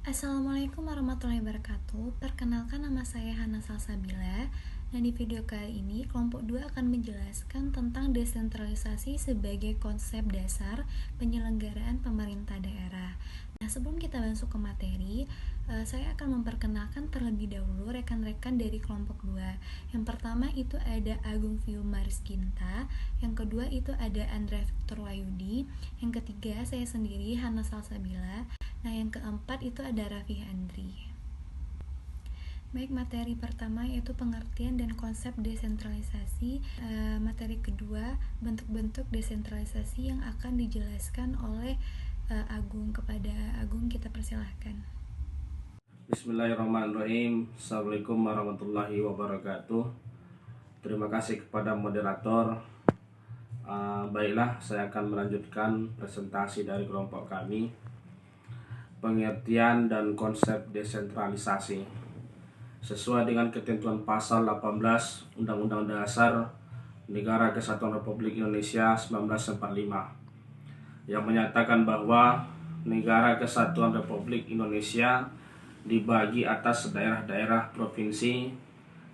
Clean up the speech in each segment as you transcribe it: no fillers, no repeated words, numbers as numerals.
Assalamualaikum warahmatullahi wabarakatuh. Perkenalkan, nama saya Hana Salsabila. Nah, di video kali ini kelompok 2 akan menjelaskan tentang desentralisasi sebagai konsep dasar penyelenggaraan pemerintah daerah. Nah, sebelum kita masuk ke materi, saya akan memperkenalkan terlebih dahulu rekan-rekan dari kelompok 2. Yang pertama itu ada Agung Vio Marisginta, yang kedua itu ada Andrea Victor Wayudi, yang ketiga saya sendiri Hana Salsabila. Nah, yang keempat itu ada Raffi Andri. Baik, materi pertama yaitu pengertian dan konsep desentralisasi. Materi kedua, bentuk-bentuk desentralisasi yang akan dijelaskan oleh Agung. Kepada Agung kita persilahkan. Bismillahirrahmanirrahim. Assalamualaikum warahmatullahi wabarakatuh. Terima kasih kepada moderator. Baiklah, saya akan melanjutkan presentasi dari kelompok kami, pengertian dan konsep desentralisasi. Sesuai dengan ketentuan pasal 18 Undang-Undang Dasar Negara Kesatuan Republik Indonesia 1945 yang menyatakan bahwa Negara Kesatuan Republik Indonesia dibagi atas daerah-daerah provinsi,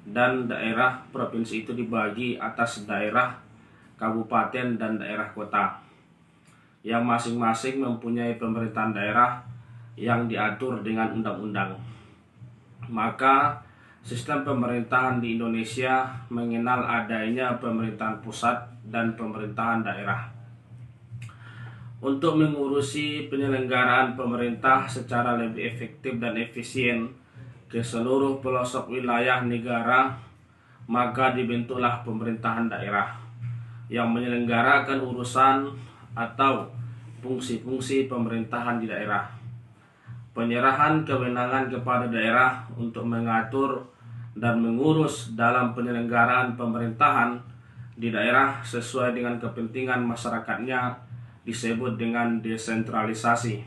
dan daerah provinsi itu dibagi atas daerah kabupaten dan daerah kota yang masing-masing mempunyai pemerintahan daerah yang diatur dengan undang-undang. Maka sistem pemerintahan di Indonesia mengenal adanya pemerintahan pusat dan pemerintahan daerah. Untuk mengurusi penyelenggaraan pemerintah secara lebih efektif dan efisien ke seluruh pelosok wilayah negara, maka dibentuklah pemerintahan daerah yang menyelenggarakan urusan atau fungsi-fungsi pemerintahan di daerah. Penyerahan kewenangan kepada daerah untuk mengatur dan mengurus dalam penyelenggaraan pemerintahan di daerah sesuai dengan kepentingan masyarakatnya disebut dengan desentralisasi.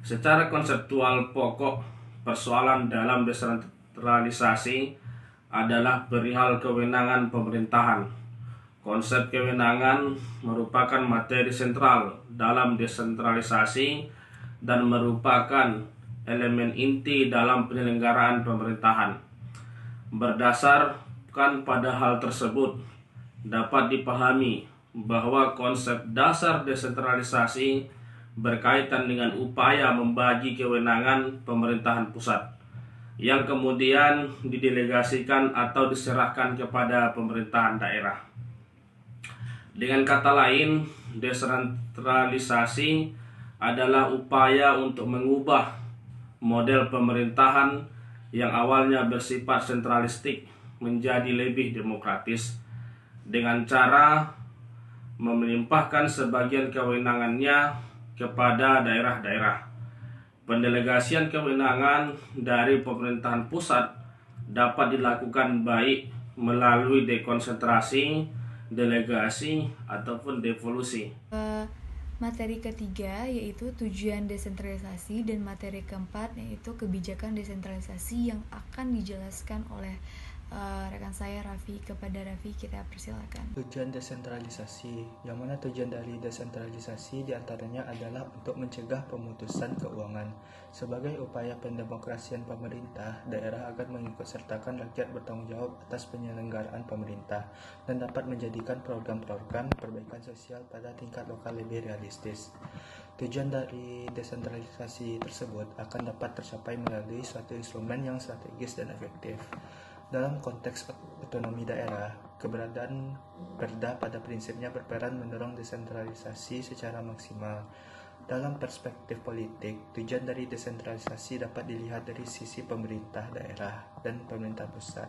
Secara konseptual, pokok persoalan dalam desentralisasi adalah perihal kewenangan pemerintahan. Konsep kewenangan merupakan materi sentral dalam desentralisasi dan merupakan elemen inti dalam penyelenggaraan pemerintahan. Berdasarkan pada hal tersebut, dapat dipahami bahwa konsep dasar desentralisasi berkaitan dengan upaya membagi kewenangan pemerintahan pusat yang kemudian didelegasikan atau diserahkan kepada pemerintahan daerah. Dengan kata lain, desentralisasi adalah upaya untuk mengubah model pemerintahan yang awalnya bersifat sentralistik menjadi lebih demokratis dengan cara melimpahkan sebagian kewenangannya kepada daerah-daerah. Pendelegasian kewenangan dari pemerintahan pusat dapat dilakukan baik melalui dekonsentrasi, delegasi, ataupun devolusi. Materi ketiga yaitu tujuan desentralisasi, dan materi keempat yaitu kebijakan desentralisasi yang akan dijelaskan oleh rekan saya Raffi. Kepada Raffi kita persilakan. Tujuan desentralisasi, yang mana tujuan dari desentralisasi diantaranya adalah untuk mencegah pemutusan keuangan. Sebagai upaya pendemokrasian pemerintah, daerah akan mengikutsertakan rakyat bertanggung jawab atas penyelenggaraan pemerintah dan dapat menjadikan program-program perbaikan sosial pada tingkat lokal lebih realistis. Tujuan dari desentralisasi tersebut akan dapat tercapai melalui suatu instrumen yang strategis dan efektif. Dalam konteks otonomi daerah, keberadaan Perda pada prinsipnya berperan mendorong desentralisasi secara maksimal. Dalam perspektif politik, tujuan dari desentralisasi dapat dilihat dari sisi pemerintah daerah dan pemerintah pusat.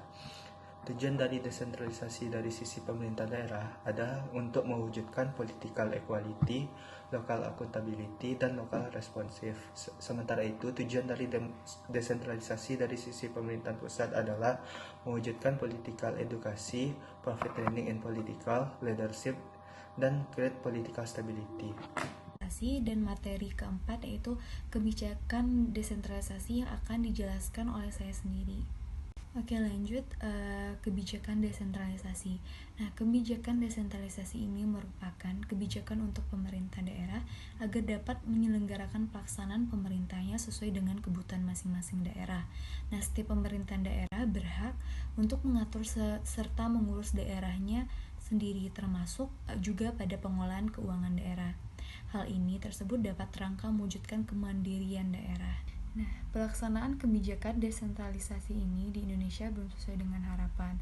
Tujuan dari desentralisasi dari sisi pemerintah daerah adalah untuk mewujudkan political equality, local accountability, dan local responsive. Sementara itu, tujuan dari desentralisasi dari sisi pemerintahan pusat adalah mewujudkan political edukasi, profit training in political leadership, dan create political stability. Dan materi keempat yaitu kebijakan desentralisasi yang akan dijelaskan oleh saya sendiri. Oke, lanjut kebijakan desentralisasi. Nah, kebijakan desentralisasi ini merupakan kebijakan untuk pemerintah daerah agar dapat menyelenggarakan pelaksanaan pemerintahnya sesuai dengan kebutuhan masing-masing daerah. Nah, setiap pemerintahan daerah berhak untuk mengatur serta mengurus daerahnya sendiri, termasuk juga pada pengolahan keuangan daerah. Hal ini tersebut dapat rangka mewujudkan kemandirian daerah. Nah, pelaksanaan kebijakan desentralisasi ini di Indonesia belum sesuai dengan harapan.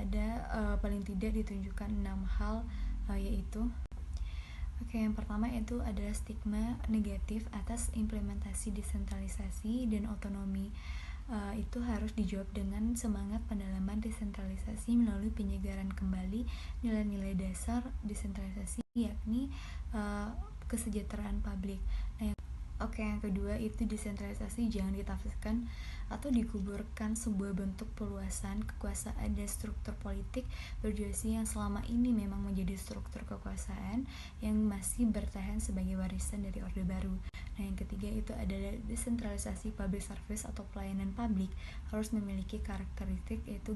Ada paling tidak ditunjukkan 6 hal, yaitu yang pertama itu adalah stigma negatif atas implementasi desentralisasi dan otonomi. Itu harus dijawab dengan semangat pendalaman desentralisasi melalui penyegaran kembali nilai-nilai dasar desentralisasi, yakni kesejahteraan publik. Nah, yang kedua itu desentralisasi jangan ditafsirkan atau dikuburkan sebuah bentuk perluasan kekuasaan dan struktur politik berjuasi yang selama ini memang menjadi struktur kekuasaan yang masih bertahan sebagai warisan dari Orde Baru. Nah, yang ketiga itu adalah desentralisasi public service atau pelayanan publik harus memiliki karakteristik yaitu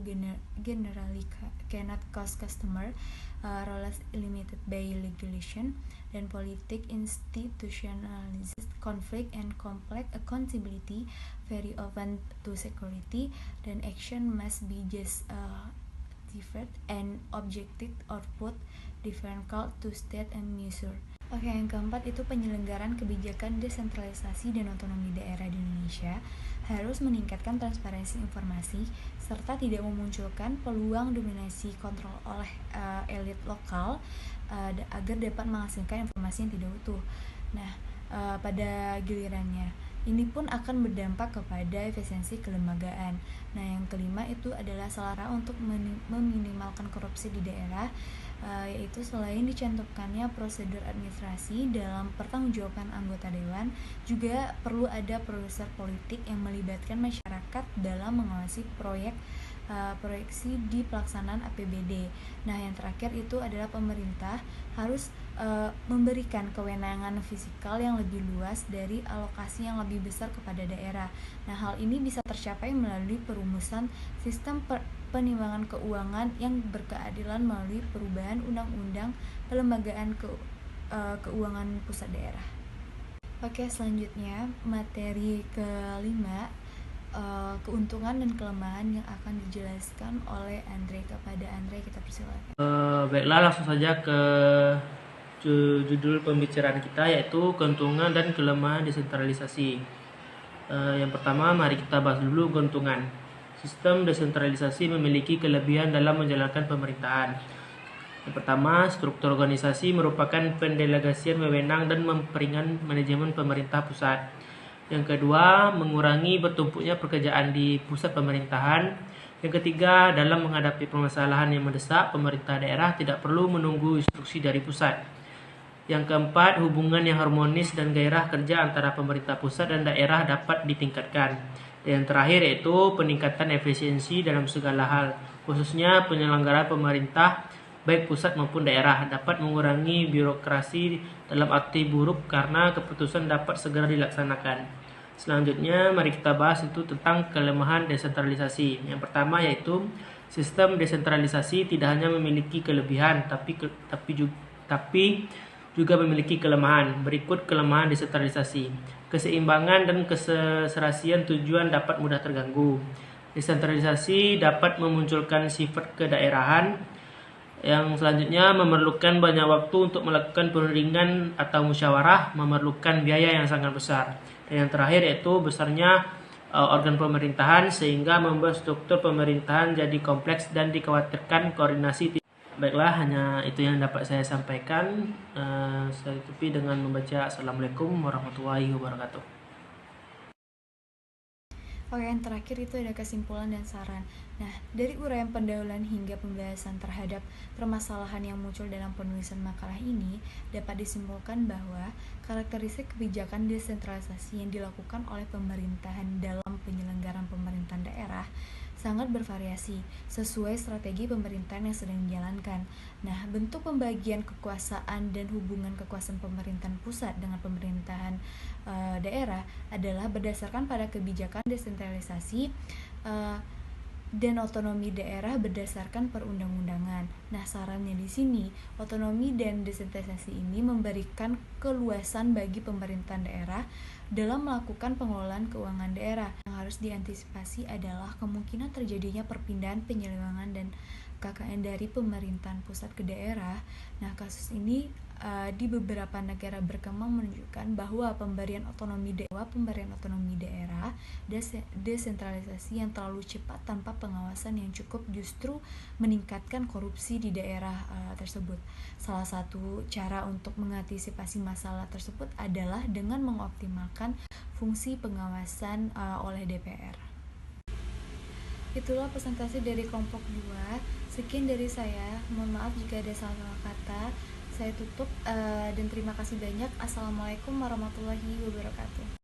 generally cannot cost customer, roles limited by regulation, dan politik institutionalized conflict and complex accountability very often to security, dan action must be just different and objective output differential to state and measure. Yang keempat itu penyelenggaraan kebijakan desentralisasi dan otonomi daerah di Indonesia harus meningkatkan transparansi informasi serta tidak memunculkan peluang dominasi kontrol oleh elit lokal agar dapat menghasilkan informasi yang tidak utuh. Nah, pada gilirannya ini pun akan berdampak kepada efisiensi kelembagaan. Nah, yang kelima itu adalah sarana untuk meminimalkan korupsi di daerah, yaitu selain dicantumkannya prosedur administrasi dalam pertanggungjawaban anggota dewan, juga perlu ada produser politik yang melibatkan masyarakat dalam mengawasi proyeksi di pelaksanaan APBD. Nah, yang terakhir itu adalah pemerintah harus memberikan kewenangan fiskal yang lebih luas dari alokasi yang lebih besar kepada daerah. Nah, hal ini bisa tercapai melalui perumusan sistem penimbangan keuangan yang berkeadilan melalui perubahan undang-undang pelembagaan keuangan pusat daerah. Selanjutnya materi kelima, keuntungan dan kelemahan yang akan dijelaskan oleh Andre. Kepada Andre kita persilakan. Baiklah, langsung saja ke judul pembicaraan kita, yaitu keuntungan dan kelemahan desentralisasi. Yang pertama, mari kita bahas dulu keuntungan. Sistem desentralisasi memiliki kelebihan dalam menjalankan pemerintahan. Yang pertama, struktur organisasi merupakan pendelegasian wewenang dan memperingan manajemen pemerintah pusat. Yang kedua, mengurangi bertumpuknya pekerjaan di pusat pemerintahan. Yang ketiga, dalam menghadapi permasalahan yang mendesak, pemerintah daerah tidak perlu menunggu instruksi dari pusat. Yang keempat, hubungan yang harmonis dan gairah kerja antara pemerintah pusat dan daerah dapat ditingkatkan. Dan yang terakhir yaitu peningkatan efisiensi dalam segala hal, khususnya penyelenggaraan pemerintah baik pusat maupun daerah, dapat mengurangi birokrasi dalam arti buruk karena keputusan dapat segera dilaksanakan. Selanjutnya mari kita bahas itu tentang kelemahan desentralisasi. Yang pertama yaitu sistem desentralisasi tidak hanya memiliki kelebihan tapi juga memiliki kelemahan. Berikut kelemahan desentralisasi. Keseimbangan dan keserasian tujuan dapat mudah terganggu. Desentralisasi dapat memunculkan sifat kedaerahan. Yang selanjutnya memerlukan banyak waktu untuk melakukan penundingan atau musyawarah, memerlukan biaya yang sangat besar. Dan yang terakhir yaitu besarnya organ pemerintahan sehingga membuat struktur pemerintahan jadi kompleks dan dikhawatirkan koordinasi. Baiklah, hanya itu yang dapat saya sampaikan. Saya tutupi dengan membaca Assalamualaikum warahmatullahi wabarakatuh. Yang terakhir itu ada kesimpulan dan saran. Nah, dari uraian pendahuluan hingga pembahasan terhadap permasalahan yang muncul dalam penulisan makalah ini, dapat disimpulkan bahwa karakteristik kebijakan desentralisasi yang dilakukan oleh pemerintahan dalam penyelenggaraan pemerintahan daerah sangat bervariasi sesuai strategi pemerintahan yang sedang dijalankan. Nah, bentuk pembagian kekuasaan dan hubungan kekuasaan pemerintahan pusat dengan pemerintahan daerah adalah berdasarkan pada kebijakan desentralisasi dan otonomi daerah berdasarkan perundang-undangan. Nah, sarannya di sini, otonomi dan desentralisasi ini memberikan keluasan bagi pemerintahan daerah dalam melakukan pengelolaan keuangan daerah. Yang harus diantisipasi adalah kemungkinan terjadinya perpindahan penyelewengan dan KKN dari pemerintahan pusat ke daerah. Nah, kasus ini di beberapa negara berkembang menunjukkan bahwa pemberian otonomi daerah desentralisasi yang terlalu cepat tanpa pengawasan yang cukup justru meningkatkan korupsi di daerah tersebut. Salah satu cara untuk mengantisipasi masalah tersebut adalah dengan mengoptimalkan fungsi pengawasan oleh DPR. Itulah presentasi dari kelompok 2. Sekian dari saya. Mohon maaf jika ada salah kata. Saya tutup dan terima kasih banyak. Assalamualaikum warahmatullahi wabarakatuh.